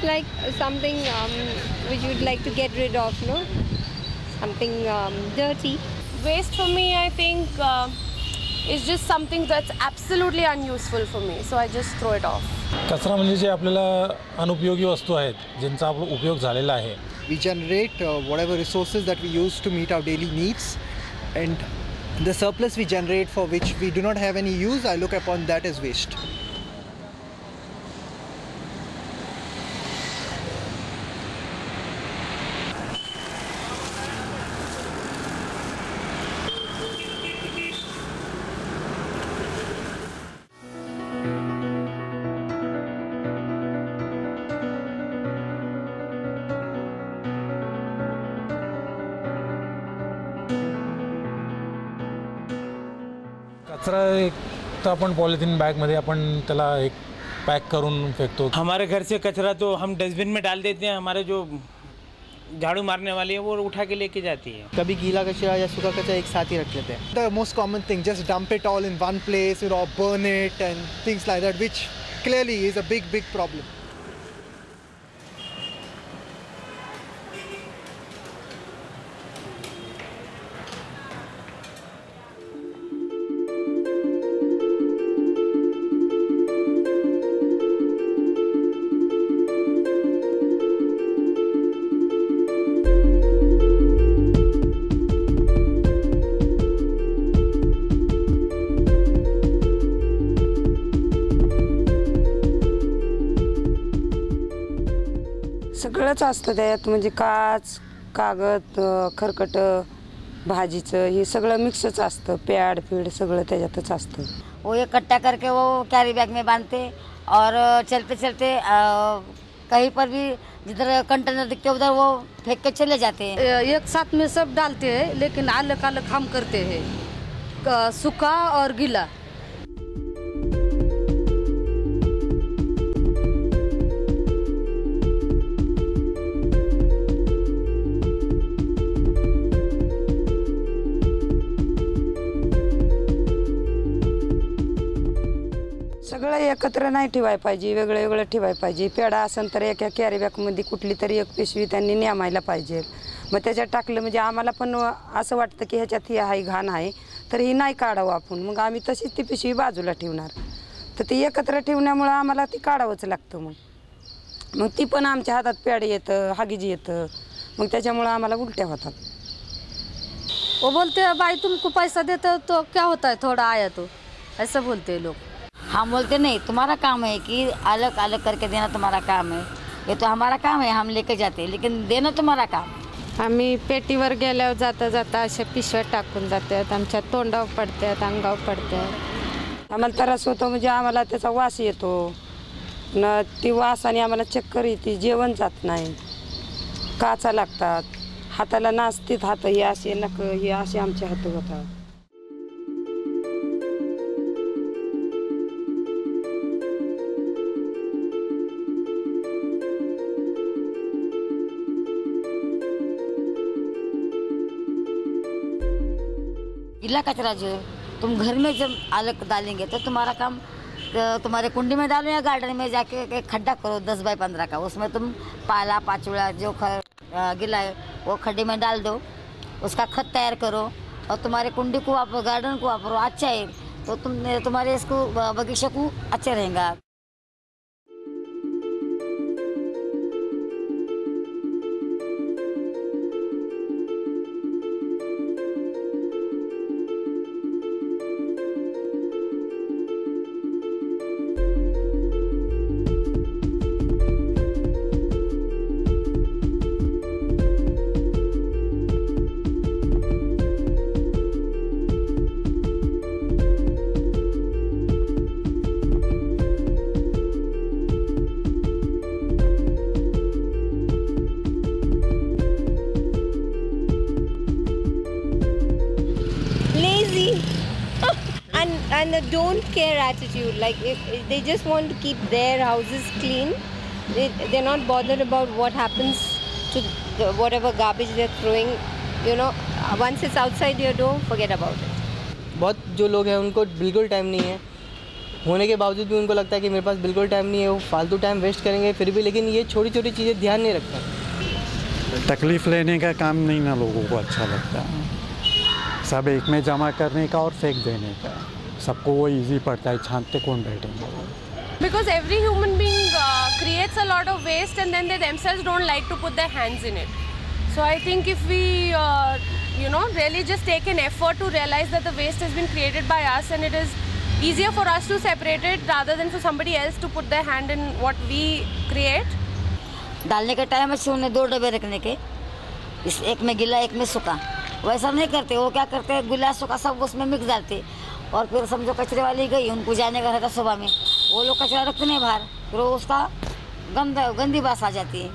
is like something which you'd like to get rid of, no? Something dirty. Waste for me, I think, is just something that's absolutely unuseful for me. So I just throw it off. कचरा म्हणजे जे आपल्याला अनुपयोगी वस्तू आहेत ज्यांचा आपला उपयोग झालेला आहे. We generate whatever resources that we use to meet our daily needs, and the surplus we generate for which we do not have any use, I look upon that as waste. कचरा एक तर आपण polythene बॅगमध्ये आपण त्याला एक पैक करून फेंकतो. हमारे घर से कचरा तो हम डस्टबिन में डाल देते हैं, हमारे जो झाड़ू मारने वाली है वो उठा के लेके जाती है. कभी गीला कचरा या सूखा कचरा एक साथ ही रख लेते हैं. The most common thing, just dump it all in one place, burn it and things like that, which clearly is a big problem. सगळंच असतं त्यात, म्हणजे काच, कागद, खरकट, भाजीचं हे सगळं मिक्सच असतं. पॅड फीड सगळं त्याच्यातच असतं. वो इकट्ठा करके वो कैरी बैग में बांधते और चलते चलते कहीं पर भी जिधर कंटेनर दिखते उधर वो फेंक के चले जाते हैं. एक साथ में सब डालते हैं, लेकिन अलग अलग हम करते हैं, सूखा और गीला. सगळं एकत्र नाही ठेवायला पाहिजे, वेगळं वेगळं ठेवायला पाहिजे. पेढा असेल तर एका कॅरी बॅगमध्ये कुठली तरी एक पिशवी त्यांनी नेमायला पाहिजे. मग त्याच्यात टाकलं म्हणजे आम्हाला पण असं वाटतं की ह्याच्यात ही आहे घाण आहे, तर ही नाही काढावं आपण. मग आम्ही तशीच ती पिशवी बाजूला ठेवणार. तर ती एकत्र ठेवण्यामुळं आम्हाला ती काढावंच लागतं. मग ती पण आमच्या हातात पेढ येतं, हागीजी येतं, मग त्याच्यामुळं आम्हाला उलट्या होतात. वो बोलते हैं भाई तुमको पैसा देते हो तो क्या होता है, थोड़ा आया तो, ऐसा बोलते हैं लोग. हम बोलते नहीं, तुम्हारा काम है कि अलग अलग करके देना, तुम्हारा काम है. ये तो हमारा काम है, हम लेके जाते हैं, लेकिन देना तुम्हारा काम. आम्ही पेटीवर गेल्यावर जाता जाता अशा पिशव्या टाकून जातात. आमच्या तोंडावर पडतात, अंगावर पडतात. आम्हाला त्रास होतो, म्हणजे आम्हाला त्याचा वास येतो न. ती वासाने आम्हाला चक्कर येते, जेवण जात नाही, काचा लागतात, हाताला नाचतात हात, हे असे नख, हे असे आमचे हात होतात. गीला कचरा जो तुम घर में जब अलग डालेंगे तो तुम्हारा काम, तुम्हारे कुंडी में डालो या गार्डन में जाके एक खड्डा करो 10 बाय 15 का. उसमें तुम पाला पाचुड़ा जो गीला है वो खड्डे में डाल दो, उसका खत तैयार करो और तुम्हारे कुंडी को आप गार्डन को वापरो. अच्छा है तो तुम्हारे इसको बगीचे को अच्छा रहेगा. And the don't care attitude, like if they just want to keep their houses clean, they're not bothered about what happens to whatever garbage they're throwing, once it's outside your door, forget about it. बहुत जो लोग हैं उनको बिल्कुल time नहीं है होने के बावजूद भी उनको लगता है कि मेरे पास बिल्कुल टाइम नहीं है, वो फालतू टाइम वेस्ट करेंगे फिर भी, लेकिन ये छोटी छोटी चीज़ें ध्यान नहीं रखते। तकलीफ़ लेने का काम नहीं ना लोगों को अच्छा लगता, सब एक में जमा करने का और फेंक देने का, सबको वो इजी पड़ता है, छानते कौन बैठेंगे। Because every human being creates a lot of waste and then they themselves don't like to put their hands in it. So I think if we, really just take an effort to realize that the waste has been created by us and it is easier for us to separate it rather than for somebody else to put their hand in what we create. डालने के time से उन्हें 2 डब्बे रखने के, इस एक में गीला एक में सूखा, वैसा नहीं करते। वो क्या करते हैं, गीला सूखा सब उसमें मिक्स डालते और फिर समझो कचरे वाली गई, उनको जाने का रहता सुबह में, वो लोग कचरा रखते नहीं बाहर, फिर वो उसका गंदी बास आ जाती है।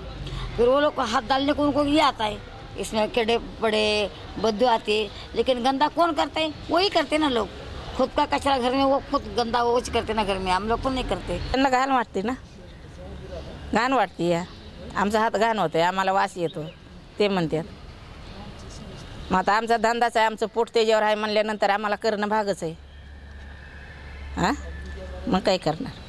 फिर वो लोग हाथ डालने को उनको ये आता है, इसमें कीड़े पड़े बदबू आती है, लेकिन गंदा कौन करते हैं, वही करते ना लोग। खुद का कचरा घर में वो खुद गंदा वो करते ना घर में, हम लोग को नहीं करते। त्यांना घाण वाटते ना, घाण वाटते या आमचा हात घाण होते, आम्हाला वास येतो ते म्हणतात। मग आता आमचा धंदाच आहे, आमचं पोट त्याच्यावर आहे म्हणल्यानंतर आम्हाला करणं भागच आहे। हां मग काय करणार।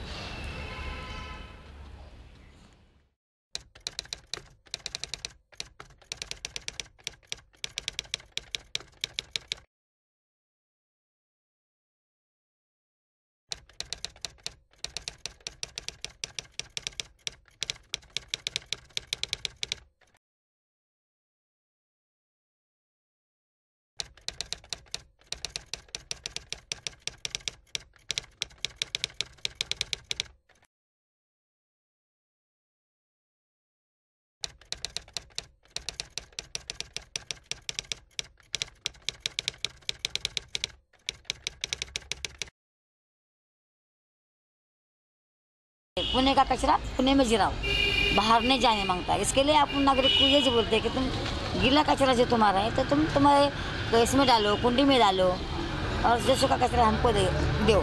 पुणे का कचरा पुणे में गिराओ, बाहर नहीं जाने मांगता है। इसके लिए आप नागरिक को ये जो बोलते हैं कि तुम गीला कचरा जो तुम्हारा है तो तुम तुम्हारे इसमें डालो, कुंडी में डालो और जो सूखा कचरा हमको दो।